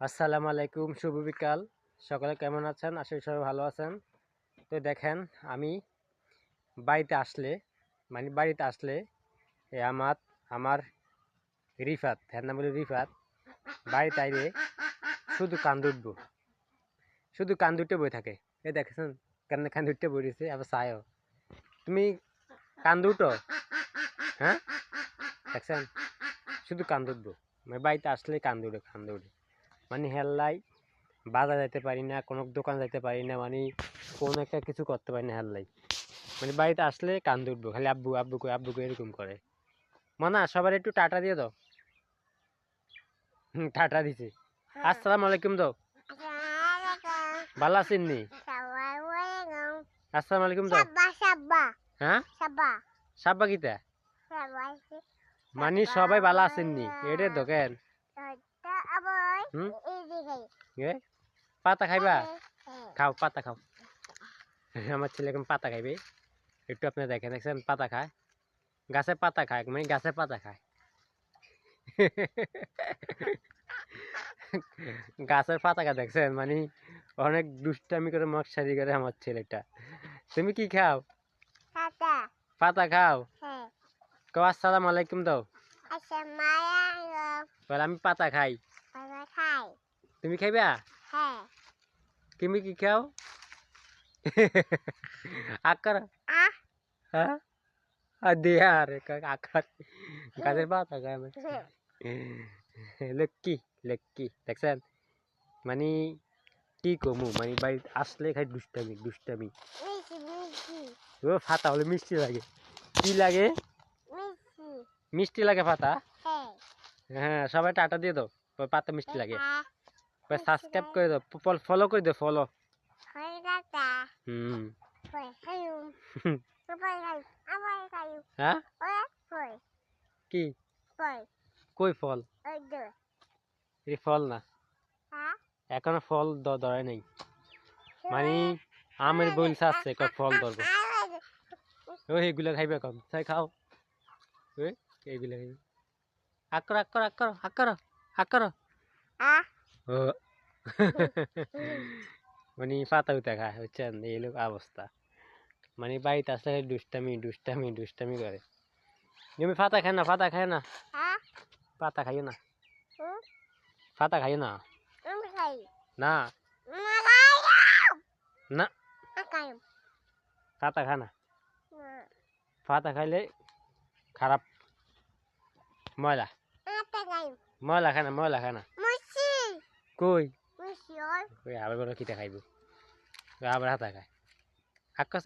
আসসালামু আলাইকুম, শুভ বিকাল। সকলে কেমন আছেন? আশা করি সবাই ভালো আছেন। তো দেখেন, আমি বাড়িতে আসলে আমার আমার রিফাত, এর নাম হলো রিফাত। বাড়িতে আইলে শুধু কান্দুটে বই থাকে। এ দেখেছেন কেন কান্দুটে বই রয়েছে, আবার সায়ও তুমি কান্দুটো, হ্যাঁ দেখছেন, শুধু কান্দুটবো। মানে বাড়িতে আসলে কান্দুটে মানে হেল্লাই বাজার যাইতে পারি না, কোনো দোকান যাইতে পারি না, মানে কোনো একটা কিছু করতে পারি না হেল্লাই। মানে বাড়িতে আসলে কান্দে উঠবো, খালি আব্বু আব্বু কই আব্বু কই এরকম করে। মানা সবার একটু টাটা দিয়ে দাও। টাটা দিছে। আসসালামু আলাইকুম দাও। ভালো আছেন নি? আসসালামু আলাইকুম দাও। হ্যাঁ সাব্বা কিতা মানে সবাই ভালো আছেন নি এটা দেখেন। পাতা খাইবা? খাও পাতা খাও। আমার ছেলে এখন পাতা খাইবে, একটু আপনি দেখেন পাতা খায়, গাছের পাতা খায়, মানে গাছের পাতা খায়। গাছের পাতা খায় দেখছেন, মানে অনেক দুষ্টামি করে মশারি করে আমার ছেলেটা। তুমি কি খাও? পাতা খাও। কও আসসালামু আলাইকুম দাও। বলে আমি পাতা খাই। তুমি খাইবা? তুমি কি খাও? আকার হ্যাঁ দিয়া রে আকার গাছের পাতা খায়। লক্কি দেখছেন, মানে কি কমু, মানে বাড়ি আসলে খাই দুষ্টামি। ও ফাতা হলে মিষ্টি লাগে। কি লাগে? মিষ্টি লাগে পাতা। হ্যাঁ সবাই টাটা দিয়ে দাও, পাতা মিষ্টি লাগে। সাবস্ক্রাইব করে দাও, ফলো করে দাও, ফলো। হ্যাঁ কি কই ফল? এই ফল না, এখনো ফল ধরে নাই, মানে আমের বলসা আছে, ফল ধরবো। ও এগুলো খাইবে কম, তাই খাও। এইগুলো খাইবে। আক্কর ও মানে পাতা উঠা খায়, বুঝছেন? এই লোক অবস্থা, মানে বাড়িতে আসলে দুষ্টামি করে। তুমি পাতা খায় না পাতা খাইও না পাতা খাইও না না না পাতা খা না, পাতা খাইলে খারাপ, ময়লা খানা কই আবার বড় কিটা খাইব, আবার হাতা খায়। আক্কর